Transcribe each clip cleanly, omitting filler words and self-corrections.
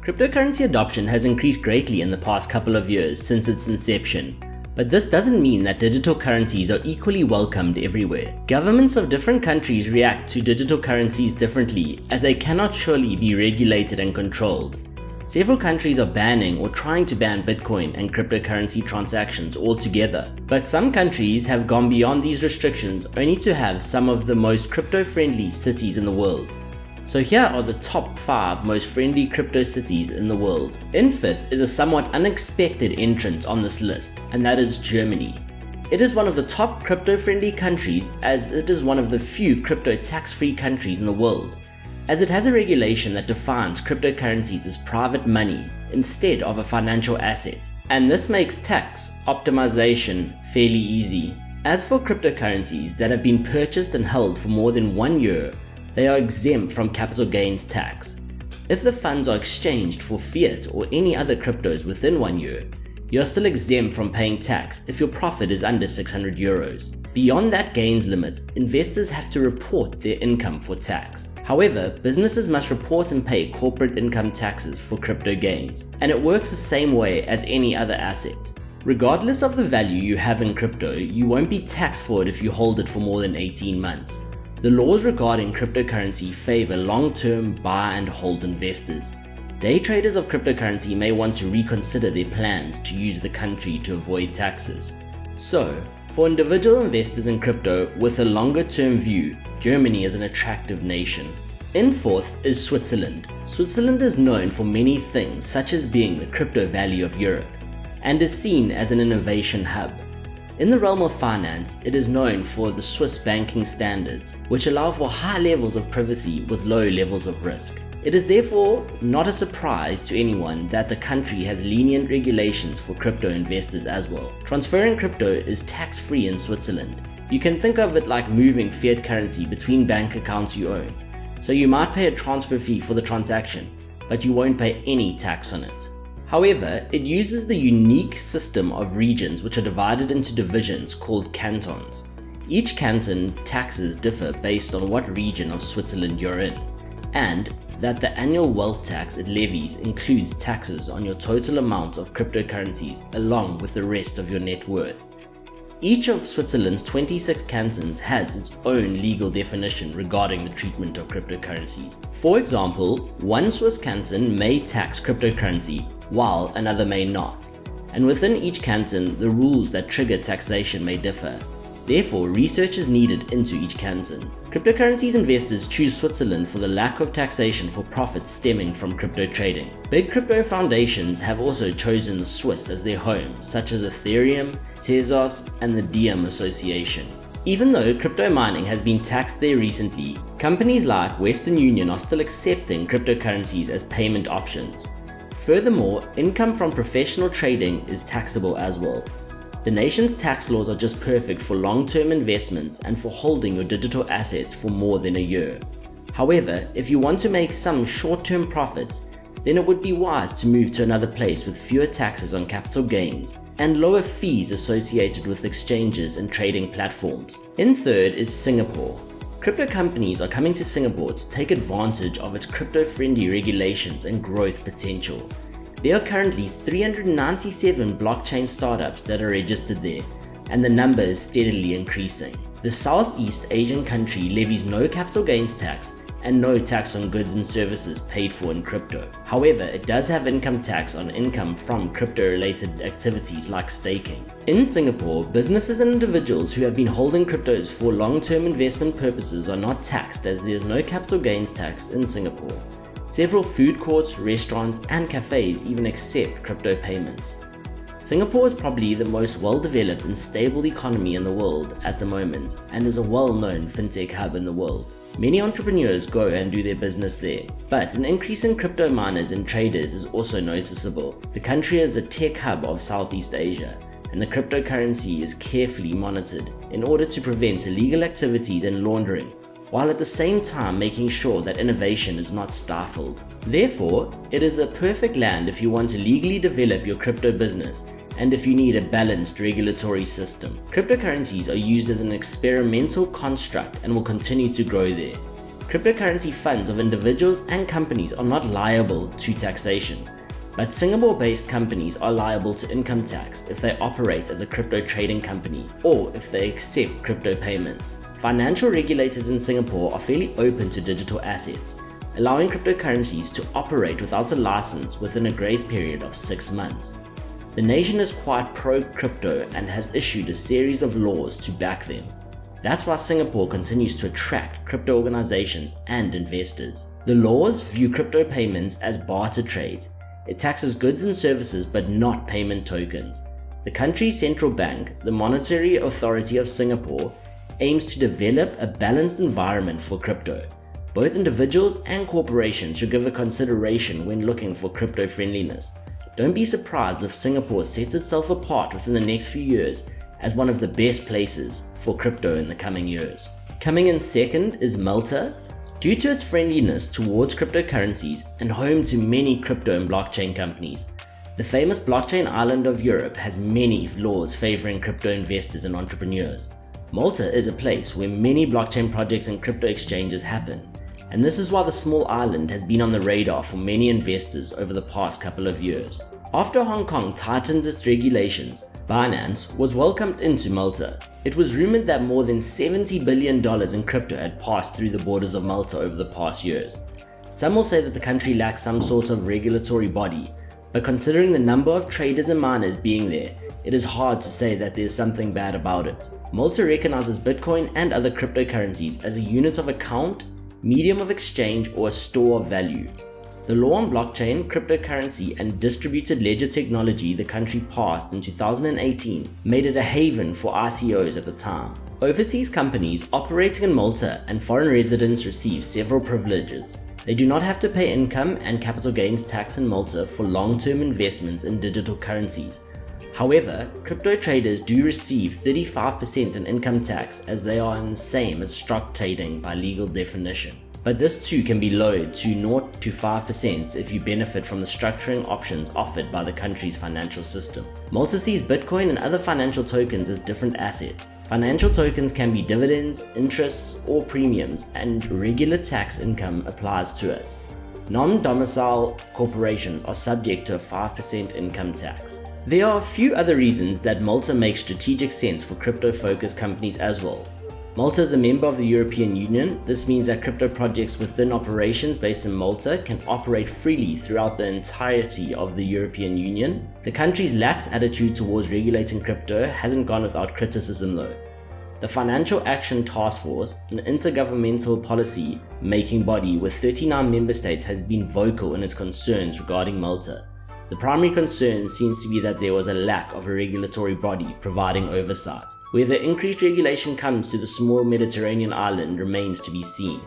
Cryptocurrency adoption has increased greatly in the past couple of years since its inception, but this doesn't mean that digital currencies are equally welcomed everywhere. Governments of different countries react to digital currencies differently, as they cannot surely be regulated and controlled. Several countries are banning or trying to ban Bitcoin and cryptocurrency transactions altogether, but some countries have gone beyond these restrictions only to have some of the most crypto-friendly cities in the world. So here are the top 5 most friendly crypto cities in the world. In 5th is a somewhat unexpected entrant on this list, and that is Germany. It is one of the top crypto-friendly countries, as it is one of the few crypto tax-free countries in the world, as it has a regulation that defines cryptocurrencies as private money instead of a financial asset, and this makes tax optimization fairly easy. As for cryptocurrencies that have been purchased and held for more than 1 year, they are exempt from capital gains tax. If the funds are exchanged for fiat or any other cryptos within 1 year, you are still exempt from paying tax if your profit is under 600 euros. Beyond that gains limit, investors have to report their income for tax. However, businesses must report and pay corporate income taxes for crypto gains, and it works the same way as any other asset. Regardless of the value you have in crypto, you won't be taxed for it if you hold it for more than 18 months. The laws regarding cryptocurrency favor long-term buy and hold investors. Day traders of cryptocurrency may want to reconsider their plans to use the country to avoid taxes. So, for individual investors in crypto with a longer-term view, Germany is an attractive nation. In 4th is Switzerland. Switzerland is known for many things, such as being the crypto valley of Europe, and is seen as an innovation hub. In the realm of finance, it is known for the Swiss banking standards, which allow for high levels of privacy with low levels of risk. It is therefore not a surprise to anyone that the country has lenient regulations for crypto investors as well. Transferring crypto is tax-free in Switzerland. You can think of it like moving fiat currency between bank accounts you own. So you might pay a transfer fee for the transaction, but you won't pay any tax on it. However, it uses the unique system of regions which are divided into divisions called cantons. Each canton taxes differ based on what region of Switzerland you're in, and that the annual wealth tax it levies includes taxes on your total amount of cryptocurrencies along with the rest of your net worth. Each of Switzerland's 26 cantons has its own legal definition regarding the treatment of cryptocurrencies. For example, one Swiss canton may tax cryptocurrency while another may not, and within each canton the rules that trigger taxation may differ. Therefore, research is needed into each canton. Cryptocurrencies investors choose Switzerland for the lack of taxation for profits stemming from crypto trading. Big crypto foundations have also chosen the Swiss as their home, such as Ethereum, Tezos, and the Diem Association. Even though crypto mining has been taxed there recently, companies like Western Union are still accepting cryptocurrencies as payment options. Furthermore, income from professional trading is taxable as well. The nation's tax laws are just perfect for long-term investments and for holding your digital assets for more than a year. However, if you want to make some short-term profits, then it would be wise to move to another place with fewer taxes on capital gains and lower fees associated with exchanges and trading platforms. In 3rd is Singapore. Crypto companies are coming to Singapore to take advantage of its crypto-friendly regulations and growth potential. There are currently 397 blockchain startups that are registered there, and the number is steadily increasing. The Southeast Asian country levies no capital gains tax and no tax on goods and services paid for in crypto. However, it does have income tax on income from crypto-related activities like staking. In Singapore, businesses and individuals who have been holding cryptos for long-term investment purposes are not taxed, as there is no capital gains tax in Singapore. Several food courts, restaurants, and cafes even accept crypto payments. Singapore is probably the most well-developed and stable economy in the world at the moment, and is a well-known fintech hub in the world. Many entrepreneurs go and do their business there, but an increase in crypto miners and traders is also noticeable. The country is a tech hub of Southeast Asia, and the cryptocurrency is carefully monitored in order to prevent illegal activities and laundering, while at the same time making sure that innovation is not stifled. Therefore, it is a perfect land if you want to legally develop your crypto business and if you need a balanced regulatory system. Cryptocurrencies are used as an experimental construct and will continue to grow there. Cryptocurrency funds of individuals and companies are not liable to taxation, but Singapore-based companies are liable to income tax if they operate as a crypto trading company or if they accept crypto payments. Financial regulators in Singapore are fairly open to digital assets, allowing cryptocurrencies to operate without a license within a grace period of 6 months. The nation is quite pro-crypto and has issued a series of laws to back them. That's why Singapore continues to attract crypto organizations and investors. The laws view crypto payments as barter trades. It taxes goods and services but not payment tokens. The country's central bank, the Monetary Authority of Singapore, aims to develop a balanced environment for crypto. Both individuals and corporations should give a consideration when looking for crypto friendliness. Don't be surprised if Singapore sets itself apart within the next few years as one of the best places for crypto in the coming years. Coming in second is Malta. Due to its friendliness towards cryptocurrencies and home to many crypto and blockchain companies, the famous blockchain island of Europe has many laws favoring crypto investors and entrepreneurs. Malta is a place where many blockchain projects and crypto exchanges happen, and this is why the small island has been on the radar for many investors over the past couple of years. After Hong Kong tightened its regulations, Binance was welcomed into Malta. It was rumored that more than $70 billion in crypto had passed through the borders of Malta over the past years. Some will say that the country lacks some sort of regulatory body, but considering the number of traders and miners being there, it is hard to say that there's something bad about it. Malta recognizes Bitcoin and other cryptocurrencies as a unit of account, medium of exchange, or a store of value. The law on blockchain, cryptocurrency, and distributed ledger technology the country passed in 2018 made it a haven for ICOs at the time. Overseas companies operating in Malta and foreign residents receive several privileges. They do not have to pay income and capital gains tax in Malta for long-term investments in digital currencies. However, crypto traders do receive 35% in income tax, as they are the same as stock trading by legal definition. But this too can be lowered to 0 to 5% if you benefit from the structuring options offered by the country's financial system. Malta sees Bitcoin and other financial tokens as different assets. Financial tokens can be dividends, interests, or premiums, and regular tax income applies to it. Non-domicile corporations are subject to a 5% income tax. There are a few other reasons that Malta makes strategic sense for crypto-focused companies as well. Malta is a member of the European Union. This means that crypto projects within operations based in Malta can operate freely throughout the entirety of the European Union. The country's lax attitude towards regulating crypto hasn't gone without criticism though. The Financial Action Task Force, an intergovernmental policy-making body with 39 member states, has been vocal in its concerns regarding Malta. The primary concern seems to be that there was a lack of a regulatory body providing oversight. Whether increased regulation comes to the small Mediterranean island remains to be seen.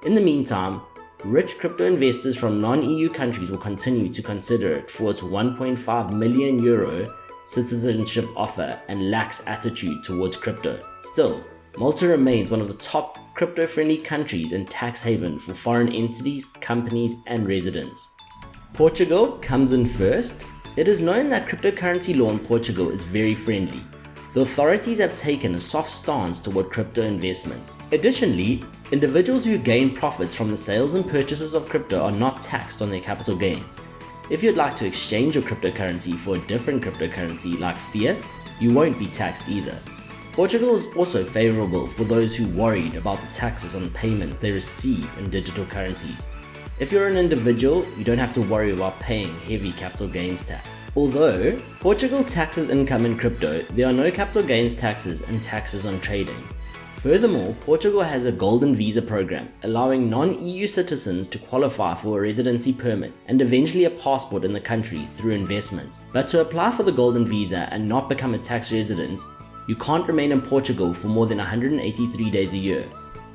In the meantime, rich crypto investors from non-EU countries will continue to consider it for its €1.5 million citizenship offer and lax attitude towards crypto. Still, Malta remains one of the top crypto-friendly countries and tax haven for foreign entities, companies, and residents. Portugal comes in first. It is known that cryptocurrency law in Portugal is very friendly. The authorities have taken a soft stance toward crypto investments. Additionally, individuals who gain profits from the sales and purchases of crypto are not taxed on their capital gains. If you'd like to exchange your cryptocurrency for a different cryptocurrency like fiat, you won't be taxed either. Portugal is also favorable for those who worried about the taxes on payments they receive in digital currencies. If you're an individual, you don't have to worry about paying heavy capital gains tax. Although Portugal taxes income in crypto, there are no capital gains taxes and taxes on trading. Furthermore, Portugal has a golden visa program, allowing non-EU citizens to qualify for a residency permit and eventually a passport in the country through investments. But to apply for the golden visa and not become a tax resident, you can't remain in Portugal for more than 183 days a year.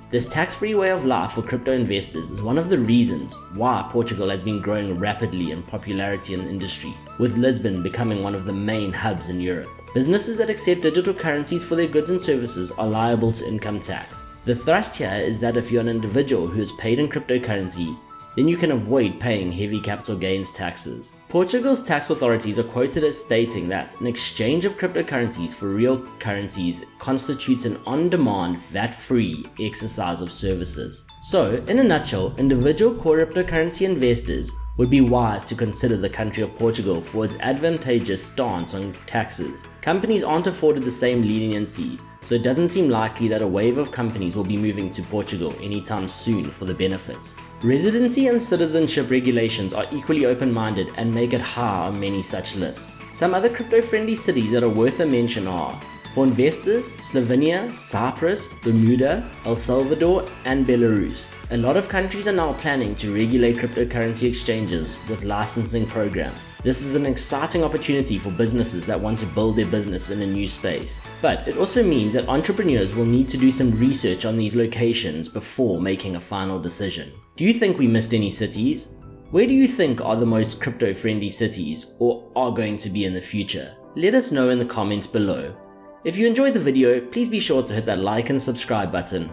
This tax-free way of life for crypto investors is one of the reasons why Portugal has been growing rapidly in popularity in the industry, with Lisbon becoming one of the main hubs in Europe. Businesses that accept digital currencies for their goods and services are liable to income tax. The thrust here is that if you're an individual who is paid in cryptocurrency, then you can avoid paying heavy capital gains taxes. Portugal's tax authorities are quoted as stating that an exchange of cryptocurrencies for real currencies constitutes an on-demand, VAT-free exercise of services. So, in a nutshell, individual core cryptocurrency investors would be wise to consider the country of Portugal for its advantageous stance on taxes. Companies aren't afforded the same leniency, so it doesn't seem likely that a wave of companies will be moving to Portugal anytime soon for the benefits. Residency and citizenship regulations are equally open-minded and make it high on many such lists. Some other crypto-friendly cities that are worth a mention are, for investors, Slovenia, Cyprus, Bermuda, El Salvador, and Belarus. A lot of countries are now planning to regulate cryptocurrency exchanges with licensing programs. This is an exciting opportunity for businesses that want to build their business in a new space. But it also means that entrepreneurs will need to do some research on these locations before making a final decision. Do you think we missed any cities? Where do you think are the most crypto-friendly cities or are going to be in the future? Let us know in the comments below. If you enjoyed the video, please be sure to hit that like and subscribe button.